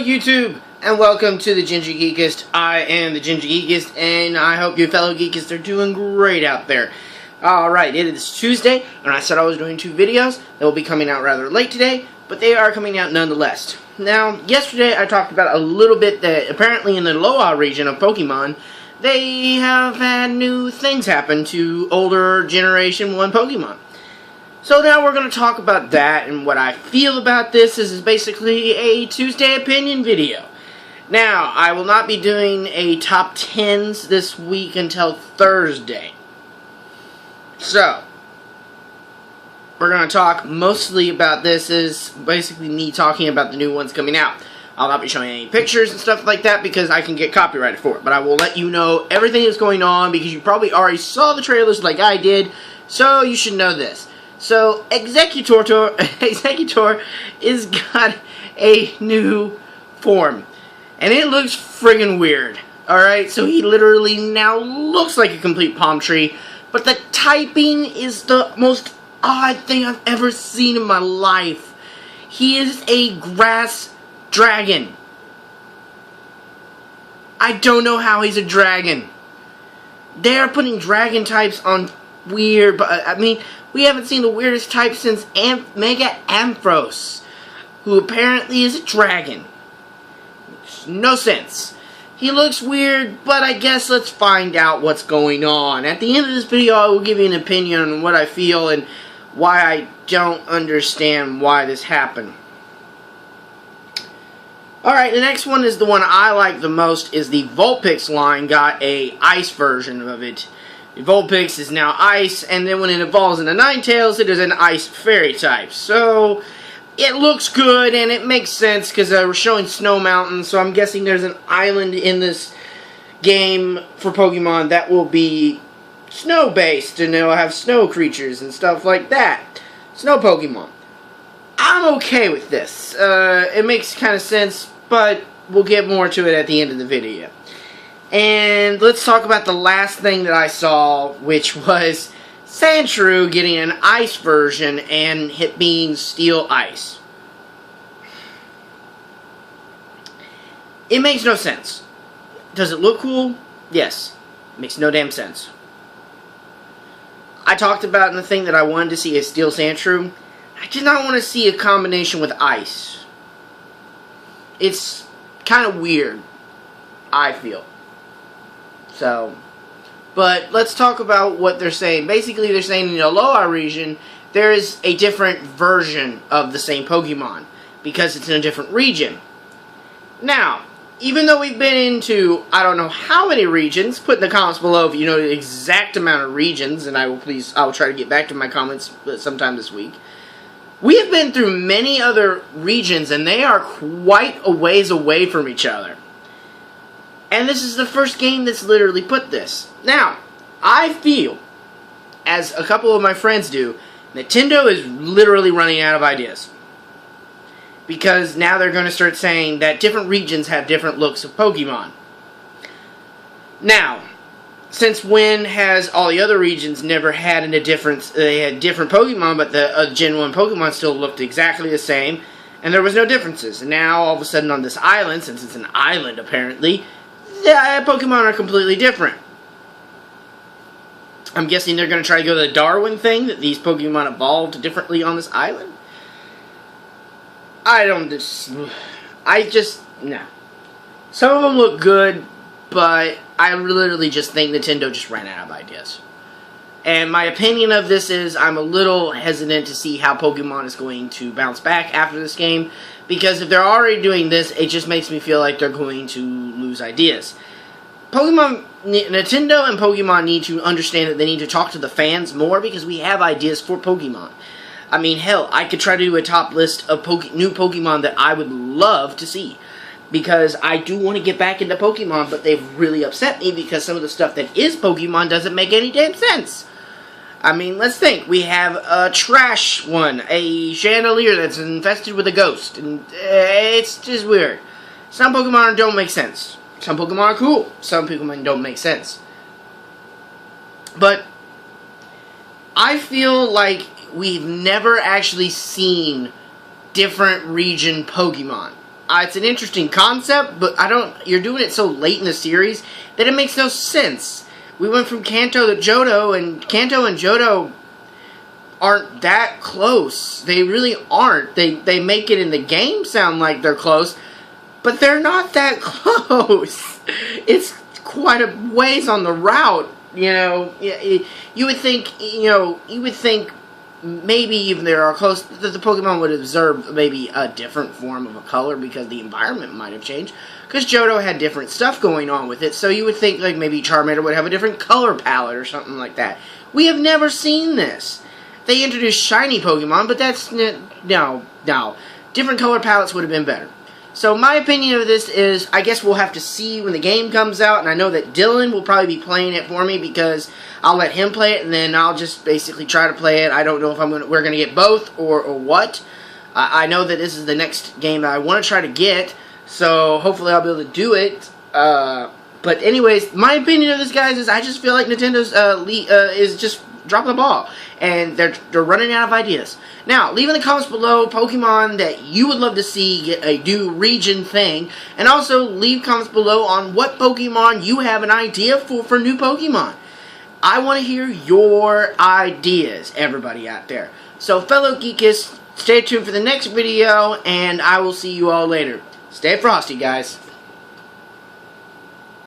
YouTube, and welcome to the Ginger Geekist. I am the Ginger Geekist, and I hope you fellow Geekists are doing great out there. Alright, it is Tuesday, and I said I was doing 2 videos. They will be coming out rather late today, but they are coming out nonetheless. Now, yesterday I talked about a little bit that apparently in the Alola region of Pokemon, they have had new things happen to older Generation 1 Pokemon. So now we're going to talk about that, and what I feel about this is basically a Tuesday opinion video. Now, I will not be doing a top 10s this week until Thursday. So, we're going to talk mostly about this is basically me talking about the new ones coming out. I'll not be showing any pictures and stuff like that because I can get copyrighted for it. But I will let you know everything that's going on because you probably already saw the trailers like I did, so you should know this. So, Exeggutor is got a new form. And it looks friggin' weird. Alright, so he literally now looks like a complete palm tree. But the typing is the most odd thing I've ever seen in my life. He is a grass dragon. I don't know how he's a dragon. They're putting dragon types on weird, but I mean, we haven't seen the weirdest type since Mega Ampharos, who apparently is a dragon. Makes no sense. He looks weird, but I guess let's find out what's going on. At the end of this video, I will give you an opinion on what I feel and why I don't understand why this happened. Alright, the next one is the one I like the most, is the Vulpix line got a ice version of it. The Vulpix is now ice, and then when it evolves into Ninetales, it is an ice fairy type. So, it looks good, and it makes sense, because we're showing Snow Mountain, so I'm guessing there's an island in this game for Pokemon that will be snow-based, and it'll have snow creatures and stuff like that. Snow Pokemon. I'm okay with this. It makes kind of sense, but we'll get more to it at the end of the video. And let's talk about the last thing that I saw, which was Sandshrew getting an ice version and it being steel ice. It makes no sense. Does it look cool? Yes. It makes no damn sense. I talked about in the thing that I wanted to see a steel Sandshrew. I did not want to see a combination with ice. It's kind of weird, I feel. So, but let's talk about what they're saying. Basically, they're saying in the Alola region, there is a different version of the same Pokemon, because it's in a different region. Now, even though we've been into, I don't know how many regions, put in the comments below if you know the exact amount of regions, and I will try to get back to my comments sometime this week. We have been through many other regions, and they are quite a ways away from each other. And this is the first game that's literally put this. Now, I feel, as a couple of my friends do, Nintendo is literally running out of ideas. Because now they're going to start saying that different regions have different looks of Pokemon. Now, since when has all the other regions never had a difference? They had different Pokemon, but the Gen 1 Pokemon still looked exactly the same, and there was no differences. And now, all of a sudden on this island, since it's an island apparently, the Pokemon are completely different. I'm guessing they're going to try to go to the Darwin thing, that these Pokemon evolved differently on this island. No. Some of them look good, but I literally just think Nintendo just ran out of ideas. And my opinion of this is I'm a little hesitant to see how Pokemon is going to bounce back after this game. Because if they're already doing this, it just makes me feel like they're going to lose ideas. Nintendo and Pokemon need to understand that they need to talk to the fans more because we have ideas for Pokemon. I mean, hell, I could try to do a top list of new Pokemon that I would love to see. Because I do want to get back into Pokemon, but they've really upset me because some of the stuff that is Pokemon doesn't make any damn sense. I mean, let's think. We have a trash one, a chandelier that's infested with a ghost, and it's just weird. Some Pokemon don't make sense. Some Pokemon are cool. Some Pokemon don't make sense. But I feel like we've never actually seen different region Pokemon. it's an interesting concept, but you're doing it so late in the series that it makes no sense. We went from Kanto to Johto, and Kanto and Johto aren't that close. They really aren't. They make it in the game sound like they're close, but they're not that close. It's quite a ways on the route, you know. You would think, maybe even they are close, that the Pokemon would observe maybe a different form of a color because the environment might have changed. Because Johto had different stuff going on with it, so you would think like maybe Charmander would have a different color palette or something like that. We have never seen this. They introduced shiny Pokemon, but that's no. Different color palettes would have been better. So my opinion of this is, I guess we'll have to see when the game comes out, and I know that Dylan will probably be playing it for me because I'll let him play it, and then I'll just basically try to play it. I don't know if we're gonna get both or what. I know that this is the next game that I want to try to get, so hopefully I'll be able to do it. But anyways, my opinion of this, guys, is I just feel like Nintendo's is just dropping the ball, and they're running out of ideas. Now, leave in the comments below Pokemon that you would love to see get a new region thing, and also leave comments below on what Pokemon you have an idea for new Pokemon. I want to hear your ideas, everybody out there. So, fellow Geekists, stay tuned for the next video, and I will see you all later. Stay frosty, guys.